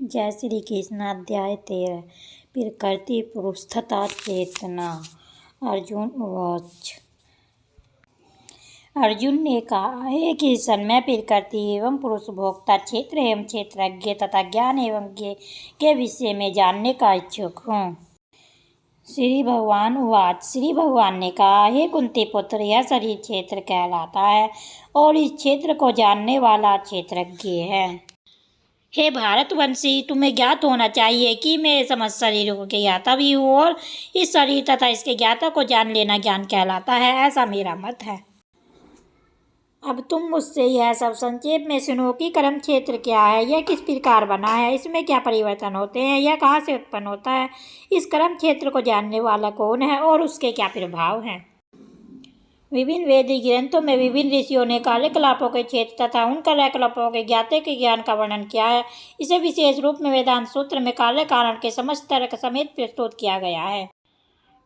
जय श्री कृष्ण। अध्याय 13। प्रकृति पुरुषतथा चेतना। अर्जुन उवाच। अर्जुन ने कहा है कि सन्मय प्रकृति एवं पुरुष भोक्ता क्षेत्र एवं क्षेत्रज्ञ तथा ज्ञान एवं ज्ञ के विषय में जानने का इच्छुक हूँ। श्री भगवान उवाच। श्री भगवान ने कहा, हे कुंती पुत्र, यह शरीर क्षेत्र कहलाता है और इस क्षेत्र को जानने वाला क्षेत्रज्ञ है। हे भारतवंशी, तुम्हें ज्ञात होना चाहिए कि मैं समस्त शरीरों के ज्ञाता भी हूँ और इस शरीर तथा इसके ज्ञाता को जान लेना ज्ञान कहलाता है, ऐसा मेरा मत है। अब तुम मुझसे यह सब संक्षेप में सुनो कि कर्म क्षेत्र क्या है, यह किस प्रकार बना है, इसमें क्या परिवर्तन होते हैं, यह कहाँ से उत्पन्न होता है, इस कर्म क्षेत्र को जानने वाला कौन है और उसके क्या प्रभाव हैं। विभिन्न वैदिक ग्रंथों में विभिन्न ऋषियों ने कार्यकलापों के क्षेत्र तथा उन कार्यकलापों के ज्ञाते के ज्ञान का वर्णन किया है। इसे विशेष रूप में वेदांत सूत्र में कार्य कारण के समस्त तर्क समेत प्रस्तुत किया गया है।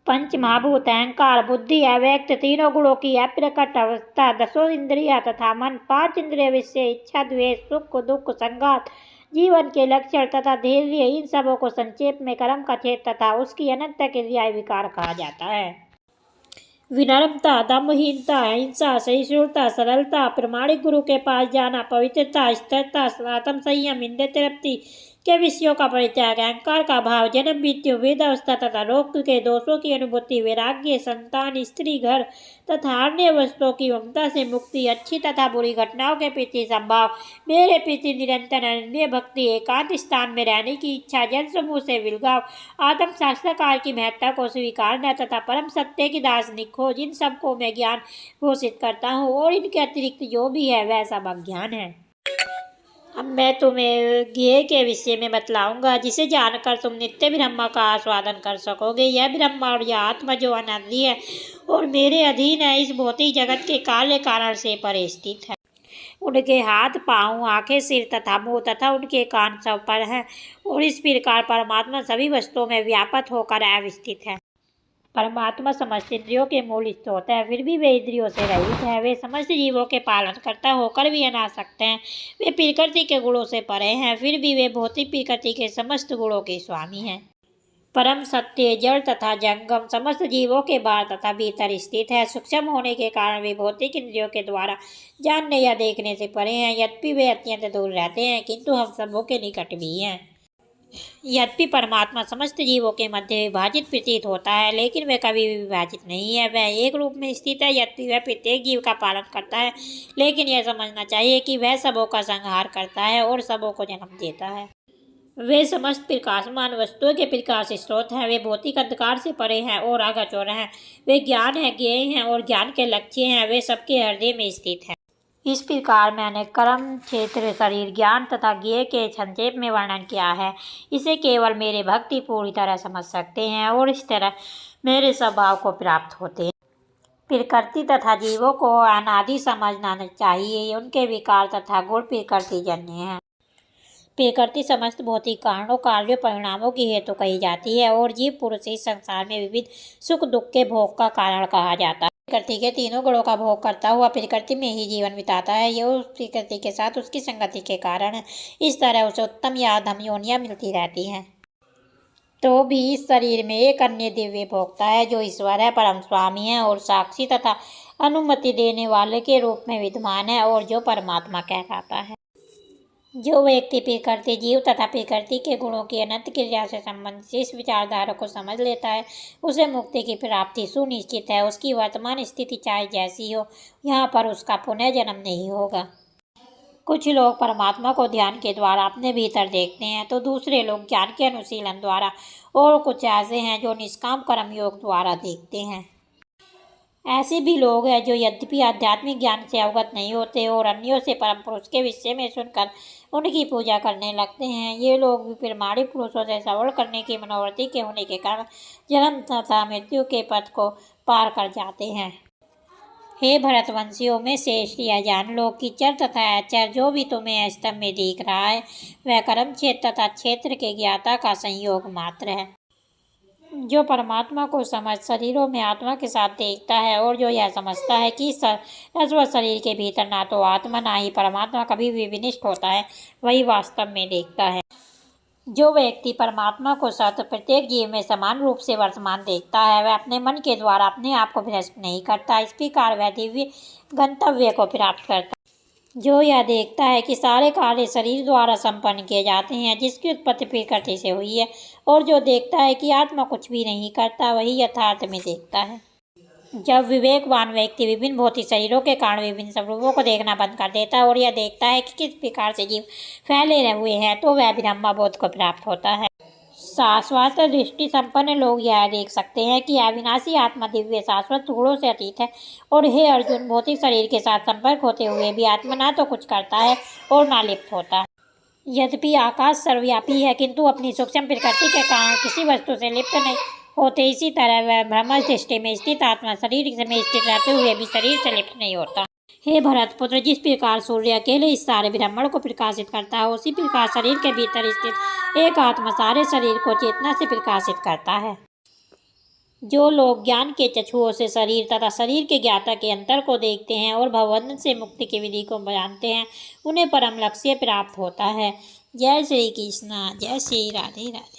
पंच महाभूत, अहंकार, बुद्धि, अव्यक्त, तीनों गुणों की अप्रकट अवस्था, दसों इंद्रियां तथा मन, पांच इंद्रिय विषय, इच्छा, द्वेष, सुख दुख, संघात, जीवन के लक्षण तथा धैर्य, इन सबों को संक्षेप में कर्म का क्षेत्र तथा उसकी अनंत क्रिया विकार कहा जाता है। विनम्रता, दम्भहीनता, अहिंसा, सहिष्णुता, सरलता, प्रमाणिक गुरु के पास जाना, पवित्रता, स्थिरता, आत्म संयम, इंद्रिय तृप्ति के विषयों का परित्याग, अहंकार का भाव, जन्म मृत्यु, वृद्धावस्था तथा रोग के दोषों की अनुभूति, वैराग्य, संतान, स्त्री, घर तथा अन्य वस्तुओं की ममता से मुक्ति, अच्छी तथा बुरी घटनाओं के प्रति संभाव, मेरे प्रति निरंतर अनन्य भक्ति, एकांत स्थान में रहने की इच्छा, जन समूह से विलगाव, आत्म साक्षात्कार की महत्ता को स्वीकारना तथा परम सत्य की दार्शनिक खोज, इन सबको मैं ज्ञान घोषित करता हूँ और इनके अतिरिक्त जो भी है वह सब अज्ञान है। अब मैं तुम्हें ज्ञेय के विषय में बतलाऊंगा, जिसे जानकर तुम नित्य ब्रह्म का आस्वादन कर सकोगे। यह ब्रह्म और यह आत्मा जो आनंदी है और मेरे अधीन है, इस भौतिक जगत के कार्य कारण से परे स्थित है। उनके हाथ, पाँव, आंखें, सिर तथा मुंह तथा उनके कान सब पर हैं और इस प्रकार परमात्मा सभी वस्तुओं में व्यापक होकर अवस्थित है। परमात्मा समस्त इंद्रियों के मूल स्रोत है, फिर भी वे इंद्रियों से रहित है। वे समस्त जीवों के पालन करता होकर भी अनासक्त हैं। वे प्रकृति के गुणों से परे हैं, फिर भी वे भौतिक प्रकृति के समस्त गुणों के स्वामी हैं। परम सत्य जड़ तथा जंगम समस्त जीवों के बाहर तथा भीतर स्थित है। सूक्ष्म होने के कारण वे भौतिक इंद्रियों के द्वारा जानने या देखने से परे हैं। यद्यपि वे अत्यंत दूर रहते हैं, किंतु हम सबों के निकट भी हैं। यद्यपि परमात्मा समस्त जीवों के मध्य विभाजित प्रतीत होता है, लेकिन वह कभी भी विभाजित नहीं है। वह एक रूप में स्थित है। यद्यपि वह प्रत्येक जीव का पालन करता है, लेकिन यह समझना चाहिए कि वह सबों का संहार करता है और सबों को जन्म देता है। वे समस्त प्रकाशमान वस्तुओं के प्रकाश स्रोत हैं। वे भौतिक अंधकार से परे हैं और अगोचर हैं। वे ज्ञान है, ज्ञेय हैं और ज्ञान के लक्ष्य हैं। वे सबके हृदय में स्थित हैं। इस प्रकार मैंने कर्म क्षेत्र, शरीर, ज्ञान तथा ज्ञेय के संक्षेप में वर्णन किया है। इसे केवल मेरे भक्ति पूरी तरह समझ सकते हैं और इस तरह मेरे स्वभाव को प्राप्त होते हैं। प्रकृति तथा जीवों को अनादि समझना चाहिए। उनके विकार तथा गुण प्रकृति जन्य हैं। प्रकृति समस्त भौतिक कारणों, कार्यों, परिणामों की हेतु कही जाती है और जीव पुरुष इस संसार में विविध सुख दुख के भोग का कारण कहा जाता है। प्रकृति के तीनों गुणों का भोग करता हुआ प्रकृति में ही जीवन बिताता है। यह उस प्रकृति के साथ उसकी संगति के कारण है। इस तरह उसे उत्तम या अधम योनियां मिलती रहती हैं। तो भी इस शरीर में एक अन्य दिव्य भोक्ता है जो ईश्वर है, परम स्वामी है और साक्षी तथा अनुमति देने वाले के रूप में विद्यमान है और जो परमात्मा कहलाता है। जो व्यक्ति प्रकृति, जीव तथा प्रकृति के गुणों की अनंत क्रिया से संबंधित इस विचारधारा को समझ लेता है, उसे मुक्ति की प्राप्ति सुनिश्चित है। उसकी वर्तमान स्थिति चाहे जैसी हो, यहाँ पर उसका पुनः जन्म नहीं होगा। कुछ लोग परमात्मा को ध्यान के द्वारा अपने भीतर देखते हैं, तो दूसरे लोग ज्ञान के अनुशीलन द्वारा, और कुछ ऐसे हैं जो निष्काम कर्म योग द्वारा देखते हैं। ऐसे भी लोग हैं जो यद्यपि आध्यात्मिक ज्ञान से अवगत नहीं होते और अन्यों से परम पुरुष के विषय में सुनकर उनकी पूजा करने लगते हैं। ये लोग भी प्रमाणिक पुरुषों से श्रवण करने की मनोवृत्ति के होने के कारण जन्म तथा मृत्यु के पथ को पार कर जाते हैं। हे भरतवंशियों में श्रेष्ठ, यह जान लो कि चर तथा अचर जो भी तुम्हें स्तंभ में दिख रहा है, वह कर्म क्षेत्र तथा क्षेत्र के ज्ञाता का संयोग मात्र है। जो परमात्मा को समझ शरीरों में आत्मा के साथ देखता है और जो यह समझता है कि नश्वर शरीर के भीतर ना तो आत्मा ना ही परमात्मा कभी भी विनिष्ट होता है, वही वास्तव में देखता है। जो व्यक्ति परमात्मा को सत प्रत्येक जीव में समान रूप से वर्तमान देखता है, वह अपने मन के द्वारा अपने आप को भ्रष्ट नहीं करता। इस प्रकार वह दिव्य गंतव्य को प्राप्त करता है। जो यह देखता है कि सारे कार्य शरीर द्वारा संपन्न किए जाते हैं, जिसकी उत्पत्ति प्रकृति से हुई है, और जो देखता है कि आत्मा कुछ भी नहीं करता, वही यथार्थ में देखता है। जब विवेकवान व्यक्ति विभिन्न भौतिक शरीरों के कारण विभिन्न स्वरूपों को देखना बंद कर देता है और यह देखता है कि किस प्रकार से जीव फैले हुए हैं, तो वह ब्रह्मबोध को प्राप्त होता है। शाश्वत दृष्टि संपन्न लोग यह देख सकते हैं कि अविनाशी आत्मा दिव्य शाश्वत गुणों से अतीत है। और हे अर्जुन, भौतिक शरीर के साथ संपर्क होते हुए भी आत्मा ना तो कुछ करता है और ना लिप्त होता है। यद्यपि आकाश सर्वव्यापी है, किंतु अपनी सूक्ष्म प्रकृति के कारण किसी वस्तु से लिप्त नहीं होते। इसी तरह वह ब्रह्म दृष्टि में स्थित आत्मा शरीर में स्थित रहते हुए भी शरीर से लिप्त नहीं होता। हे भरतपुत्र, जिस प्रकार सूर्य अकेले इस सारे ब्रह्मांड को प्रकाशित करता है, उसी प्रकार शरीर के भीतर स्थित एक आत्मा सारे शरीर को चेतना से प्रकाशित करता है। जो लोग ज्ञान के चक्षुओं से शरीर तथा शरीर के ज्ञाता के अंतर को देखते हैं और भवबंधन से मुक्ति की विधि को जानते हैं, उन्हें परम लक्ष्य प्राप्त होता है। जय श्री कृष्णा। जय श्री राधे राधे।